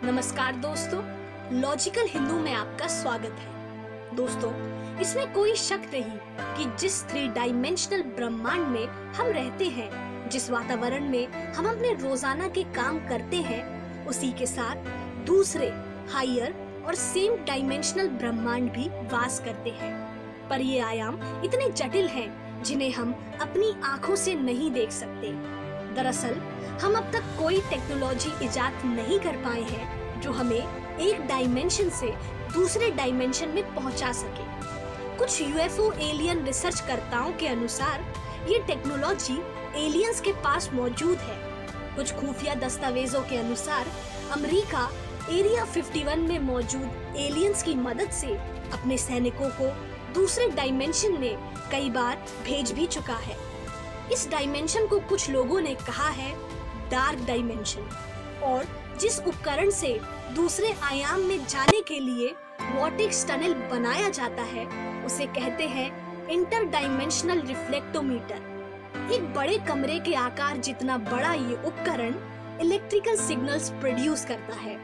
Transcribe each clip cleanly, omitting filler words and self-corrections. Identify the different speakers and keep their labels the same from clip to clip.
Speaker 1: नमस्कार दोस्तों, लॉजिकल हिंदू में आपका स्वागत है। दोस्तों, इसमें कोई शक नहीं कि जिस 3 डायमेंशनल ब्रह्मांड में हम रहते हैं, जिस वातावरण में हम अपने रोजाना के काम करते हैं, उसी के साथ दूसरे हायर और सेम डायमेंशनल ब्रह्मांड भी वास करते हैं। पर ये आयाम इतने जटिल हैं जिन्हें हम अपनी आंखों से नहीं देख सकते। दरअसल हम अब तक कोई टेक्नोलॉजी इजाद नहीं कर पाए हैं जो हमें एक डायमेंशन से दूसरे डायमेंशन में पहुंचा सके। कुछ यूएफओ एलियन रिसर्चकर्ताओं के अनुसार ये टेक्नोलॉजी एलियंस के पास मौजूद है। कुछ खुफिया दस्तावेजों के अनुसार अमेरिका एरिया 51 में मौजूद एलियंस की मदद से अपने सैनिकों को दूसरे डायमेंशन में कई बार भेज भी चुका है। इस डायमेंशन को कुछ लोगों ने कहा है डार्क डायमेंशन, और जिस उपकरण से दूसरे आयाम में जाने के लिए वॉर्टेक्स टनल बनाया जाता है उसे कहते हैं इंटर डायमेंशनल रिफ्लेक्टोमीटर। एक बड़े कमरे के आकार जितना बड़ा ये उपकरण इलेक्ट्रिकल सिग्नल्स प्रोड्यूस करता है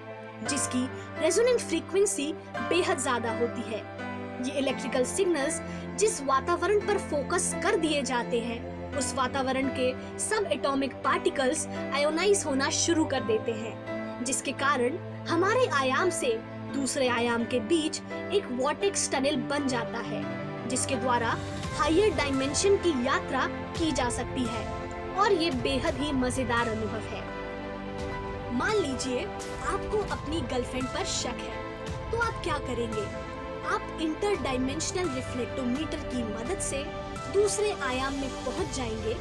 Speaker 1: जिसकी रेजोनेंट फ्रीक्वेंसी बेहद ज्यादा होती है। ये इलेक्ट्रिकल सिग्नल्स जिस वातावरण पर फोकस कर दिए जाते हैं उस वातावरण के सब एटॉमिक पार्टिकल्स आयोनाइज होना शुरू कर देते हैं, जिसके कारण हमारे आयाम से दूसरे आयाम के बीच एक वॉर्टेक्स टनल बन जाता है जिसके द्वारा हायर डायमेंशन की यात्रा की जा सकती है। और ये बेहद ही मजेदार अनुभव है। मान लीजिए आपको अपनी गर्लफ्रेंड पर शक है, तो आप क्या करेंगे? आप इंटर डायमेंशनल रिफ्लेक्टोमीटर की मदद से दूसरे आयाम में पहुंच जाएंगे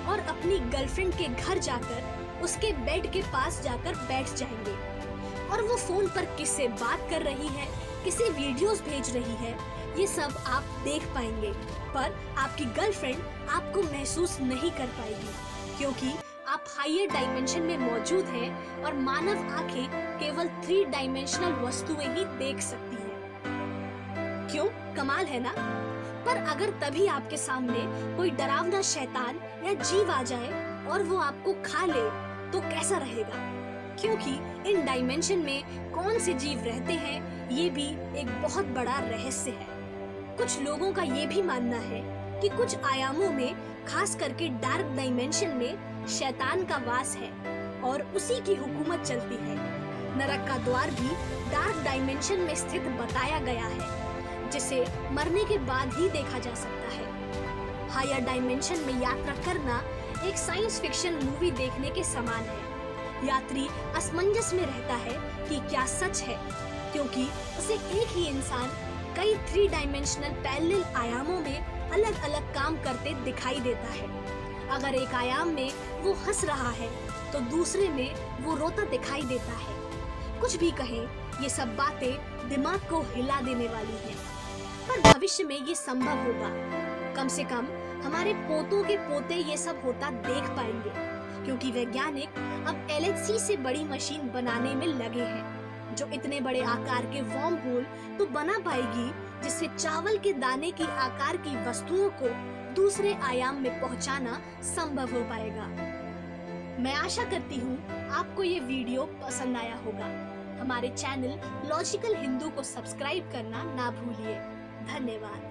Speaker 1: और अपनी गर्लफ्रेंड के घर जाकर उसके बेड के पास जाकर बैठ जाएंगे और वो फोन पर किससे बात कर रही है, किसे वीडियोस भेज रही है, ये सब आप देख पाएंगे। पर आपकी गर्लफ्रेंड आपको महसूस नहीं कर पाएगी क्योंकि आप हायर डायमेंशन में मौजूद हैं और मानव आंखें केवल 3 डायमेंशनल वस्तुएं ही देख सकती हैं। क्यों? कमाल है ना? पर अगर तभी आपके सामने कोई डरावना शैतान या जीव आ जाए और वो आपको खा ले तो कैसा रहेगा? क्योंकि इन डायमेंशन में कौन से जीव रहते हैं ये भी एक बहुत बड़ा रहस्य है। कुछ लोगों का ये भी मानना है कि कुछ आयामों में, खास करके डार्क डायमेंशन में, शैतान का वास है और उसी की हुकूमत चलती है। नरक का द्वार भी डार्क डायमेंशन में स्थित बताया गया है जिसे मरने के बाद ही देखा जा सकता है। हायर डायमेंशन में यात्रा करना एक साइंस फिक्शन मूवी देखने के समान है। यात्री असमंजस में रहता है कि क्या सच है, क्योंकि उसे एक ही इंसान कई 3 डायमेंशनल पैरेलल आयामों में अलग अलग काम करते दिखाई देता है। अगर एक आयाम में वो हंस रहा है तो दूसरे में वो रोता दिखाई देता है। कुछ भी कहें, ये सब बातें दिमाग को हिला देने वाली हैं। पर भविष्य में ये संभव होगा। कम से कम हमारे पोतों के पोते ये सब होता देख पाएंगे, क्योंकि वैज्ञानिक अब LHC से बड़ी मशीन बनाने में लगे हैं जो इतने बड़े आकार के वर्म होल तो बना पाएगी जिससे चावल के दाने के आकार की वस्तुओं को दूसरे आयाम में पहुंचाना संभव हो पाएगा। मैं आशा करती हूँ आपको ये वीडियो पसंद आया होगा। हमारे चैनल लॉजिकल हिंदू को सब्सक्राइब करना ना भूलिए। धन्यवाद।